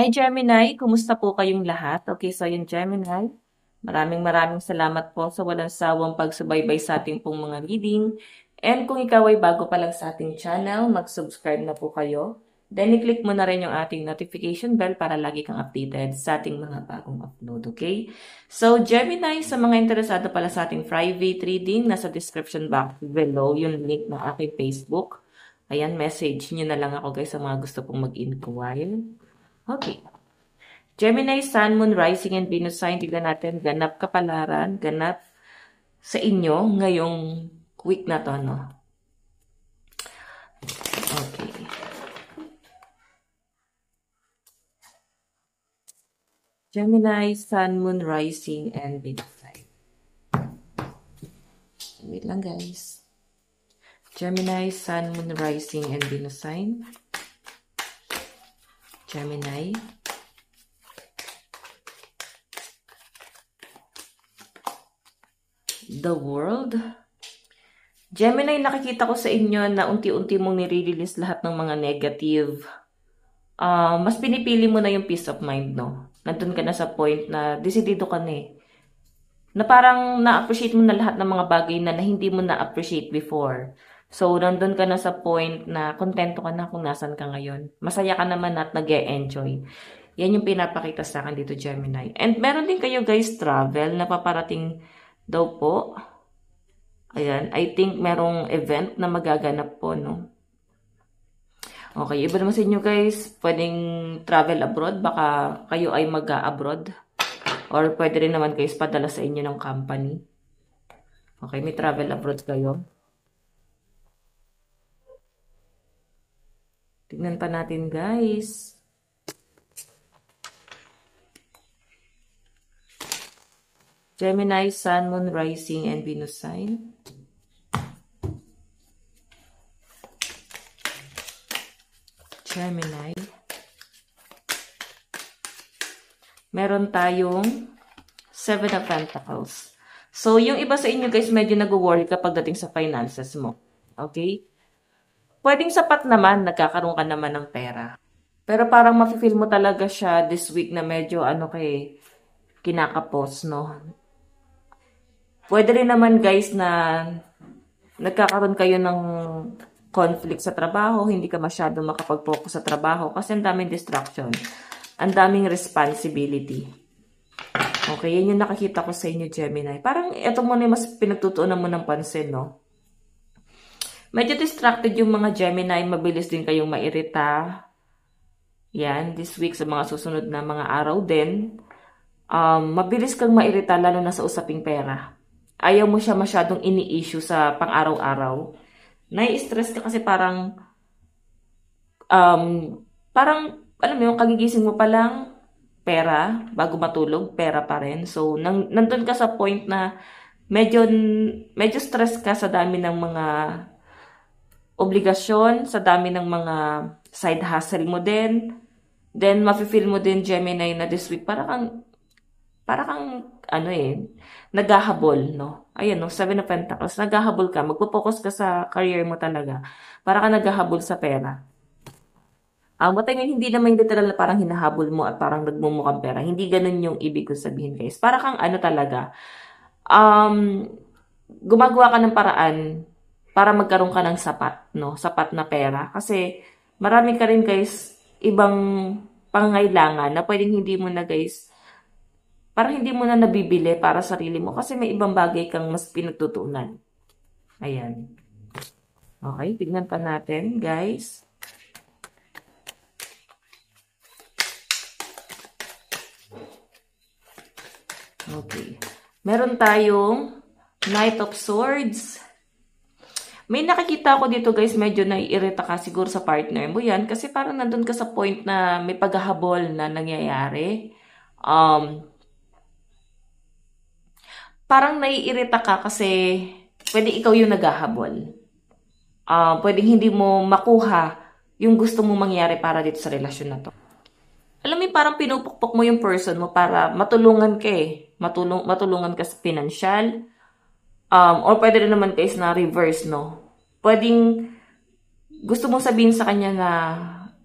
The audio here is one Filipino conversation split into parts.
Hi Gemini, kumusta po kayong lahat? Okay, so yun Gemini, maraming salamat po sa walang sawang pagsubaybay sa ating pong mga reading. And kung ikaw ay bago pa lang sa ating channel, mag-subscribe na po kayo. Then i-click mo na rin yung ating notification bell para lagi kang updated sa ating mga bagong upload, okay? So Gemini, sa mga interesado pala sa ating private reading, nasa description box below yung link ng aking Facebook. Ayan, message nyo na lang ako guys sa mga gusto pong mag-inquire. Okay. Gemini, Sun, Moon, Rising, and Venus sign. Tignan natin, ganap kapalaran, ganap sa inyo ngayong week na to, no? Okay. Gemini, Sun, Moon, Rising, and Venus sign. Wait lang, guys. Gemini, Sun, Moon, Rising, and Venus sign. Gemini. The World. Gemini, nakikita ko sa inyo na unti-unti mong nire-release lahat ng mga negative. Mas pinipili mo na yung peace of mind, no? Nandun ka na sa point na desidido ka na eh. Na parang na-appreciate mo na lahat ng mga bagay na hindi mo na-appreciate before. So, nandun ka na sa point na kontento ka na kung nasan ka ngayon. Masaya ka naman at nag-e-enjoy. Yan yung pinapakita sa akin dito, Gemini. And meron din kayo guys travel na paparating daw po. Ayan, I think merong event na magaganap po, no? Okay, iba naman sa inyo guys, pwedeng travel abroad, baka kayo ay mag-abroad. Or pwede rin naman guys padala sa inyo ng company. Okay, may travel abroad kayo. Tignan pa natin guys. Gemini, Sun, Moon, Rising, and Venus sign. Gemini. Meron tayong 7 of Pentacles. So, yung iba sa inyo guys, medyo nag-worry kapag dating sa finances mo. Okay? Pwedeng sapat naman, nagkakaroon ka naman ng pera. Pero parang mafe-feel mo talaga siya this week na medyo kinakapos, no? Pwede rin naman guys na nagkakaroon kayo ng conflict sa trabaho, hindi ka masyado makapag-focus sa trabaho kasi ang daming distraction, ang daming responsibility. Okay, yan yung nakakita ko sa inyo, Gemini. Parang ito muna yung mas pinagtutuunan mo ng pansin, no? Medyo distracted yung mga Gemini, mabilis din kayong mairita. Yan, this week sa mga susunod na mga araw din. Mabilis kang mairita lalo na sa usaping pera. Ayaw mo siya masyadong ini-issue sa pang-araw-araw. Nai-stress ka kasi parang, alam mo yung kagigising mo pa lang, pera, bago matulog, pera pa rin. So, nandun ka sa point na medyo stress ka sa dami ng mga obligasyon, sa dami ng mga side hustle mo din. Then, mafe-feel mo din, Gemini, na this week, para kang naghahabol, no? Ayan, no? 7 of Pentacles, naghahabol ka. Magpo-focus ka sa career mo talaga. Para ka naghahabol sa pera. Hindi naman literal na parang hinahabol mo at parang nagmumukhang pera. Hindi ganun yung ibig ko sabihin, guys. Para kang talaga, gumagawa ka ng paraan para magkaroon ka ng sapat, no? Sapat na pera. Kasi marami ka rin guys, ibang pangangailangan na pwedeng hindi mo na guys, parang hindi mo na nabibili para sa sarili mo kasi may ibang bagay kang mas pinagtutuunan. Ayan. Okay, tignan pa natin guys. Okay. Meron tayong Knight of Swords. May nakikita ako dito guys, medyo naiirita ka siguro sa partner mo yan kasi parang nandun ka sa point na may paghahabol na nangyayari. Parang naiirita ka kasi pwede ikaw yung naghahabol. Pwedeng hindi mo makuha yung gusto mong mangyari para dito sa relasyon na to. Alam mo, parang pinupukpok mo yung person mo para matulungan ka eh. Matulungan ka sa financial. Or pwede rin naman guys na reverse, no? Pwedeng gusto mong sabihin sa kanya na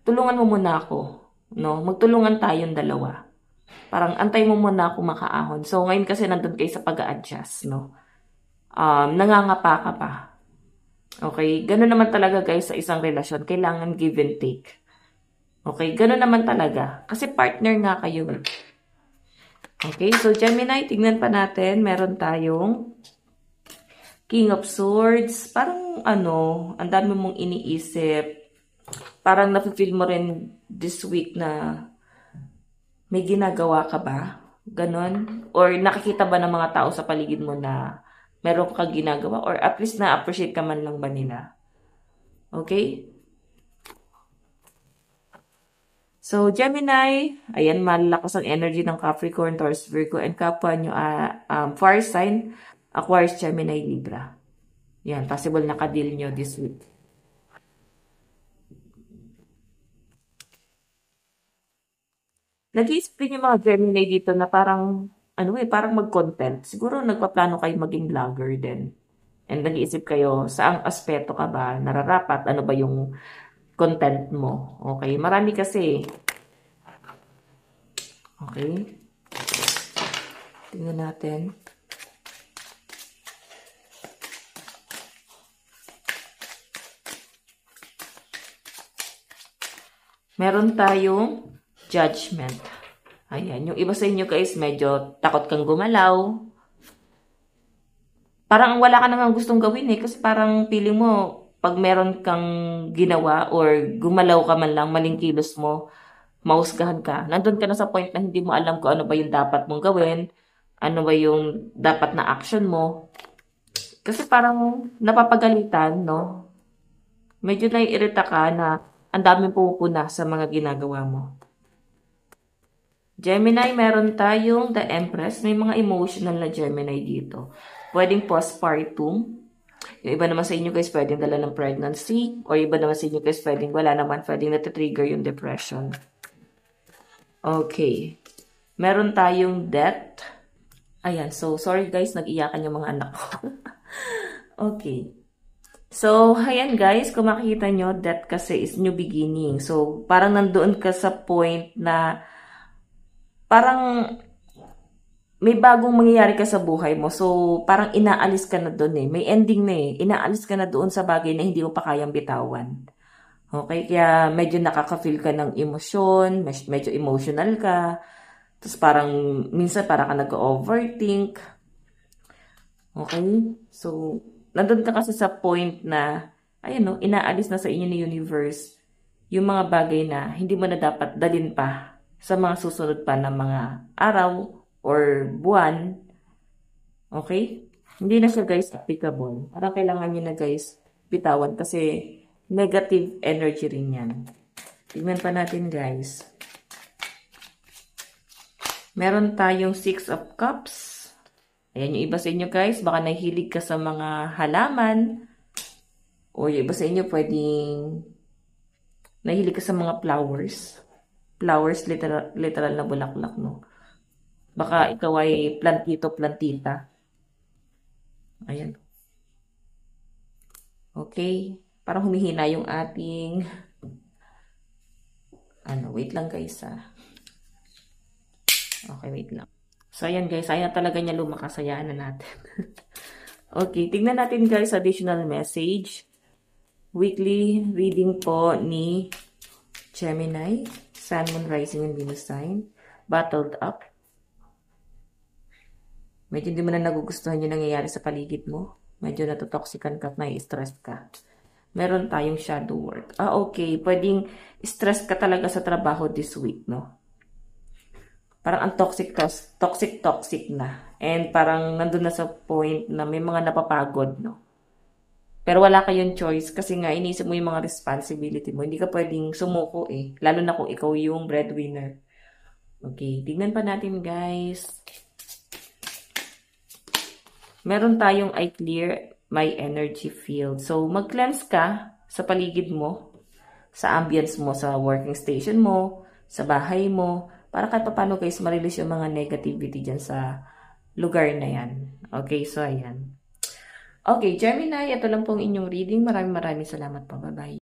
tulungan mo muna ako. no? Magtulungan tayong dalawa. Parang antay mo muna ako makaahon. So, ngayon kasi nandun kayo sa pag-a-adjust, no? Nangangapa ka pa. Okay? Ganun naman talaga guys sa isang relasyon. Kailangan give and take. Okay? Ganun naman talaga. Kasi partner nga kayo. Okay? So, Gemini, tignan pa natin. Meron tayong King of Swords. Parang ang dami mong iniisip. Parang nafe-feel mo rin this week na may ginagawa ka ba? Ganon? Or nakikita ba ng mga tao sa paligid mo na meron ka ginagawa? Or at least na-appreciate ka man lang ba nila? Okay? So, Gemini, ayan, malakas ang energy ng Capricorn, Taurus, Virgo, and kapwa nyo, fire sign, Aquarius, Gemini, Libra. Yan, possible na ka-deal nyo this week. Nag-iisip din yung mga Gemini dito na parang, parang mag-content. Siguro nagpaplano kayo maging vlogger din. And nag-iisip kayo, saang aspeto ka ba nararapat? Ano ba yung content mo? Okay, marami kasi. Okay. Tingnan natin. Meron tayong judgment. Ayan, yung iba sa inyo guys, medyo takot kang gumalaw. Parang wala ka nang gustong gawin kasi parang feeling mo, pag meron kang ginawa or gumalaw ka man lang, maling kilos mo, mahusgahan ka. Nandun ka na sa point na hindi mo alam kung ano ba yung dapat mong gawin, ano ba yung dapat na action mo. Kasi parang napapagalitan, no? Medyo naiirita ka na ang daming pupuna sa mga ginagawa mo. Gemini, meron tayong The Empress. May mga emotional na Gemini dito. Pwedeng postpartum. Yung iba naman sa inyo guys, pwedeng dala ng pregnancy. Or iba naman sa inyo guys, pwedeng wala naman. Pwedeng natitrigger yung depression. Okay. Meron tayong death. Ayan. So, sorry guys, nag-iyakan yung mga anak ko. Okay. So, ayan guys, kung makikita nyo, death kasi is new beginning. So, parang nandoon ka sa point na parang may bagong mangyayari ka sa buhay mo. So, parang inaalis ka na doon eh. May ending na eh. Inaalis ka na doon sa bagay na hindi mo pa kayang bitawan. Okay? Kaya medyo nakaka-feel ka ng emosyon, medyo emotional ka. Tapos parang, minsan parang ka nag-overthink. Okay? So, nandun ka kasi sa point na, ayun no, inaalis na sa inyo ni universe yung mga bagay na hindi mo na dapat dalin pa sa mga susunod pa na mga araw or buwan. Okay? Hindi na siya guys applicable. Parang kailangan nyo na guys bitawan kasi negative energy rin yan. Tignan pa natin guys. Meron tayong 6 of Cups. Ayan yung iba sa inyo guys. Baka nahilig ka sa mga halaman. O yung iba sa inyo pwedeng nahilig ka sa mga flowers. Flowers, literal na bulaklak, no? Baka ikaw ay plantito, plantita. Ayan. Okay. Parang humihina yung ating... wait lang guys, Okay, wait lang. So, ayan guys. Ayaw talaga niya lumakas. Hayaan na natin. Okay, tignan natin guys additional message. Weekly reading po ni Gemini. Sun, Moon, Rising, and Venus sign. Bottled up. Medyo hindi mo na nagugustuhan yung nangyayari sa paligid mo. Medyo natotoxican ka at nai-stress ka. Meron tayong shadow work. Okay. Pwedeng stress ka talaga sa trabaho this week, no? Parang ang toxic na. And parang nandun na sa point na may mga napapagod, no? Pero wala kayong choice kasi nga iniisip mo yung mga responsibility mo. Hindi ka pwedeng sumuko eh. Lalo na kung ikaw yung breadwinner. Okay, tignan pa natin guys. Meron tayong I clear my energy field. So, mag-cleanse ka sa paligid mo, sa ambience mo, sa working station mo, sa bahay mo, para kahit paano guys, ma-release yung mga negativity dyan sa lugar na yan. Okay, so ayan. Okay, Gemini, ito lang pong inyong reading. Maraming salamat po. Bye-bye.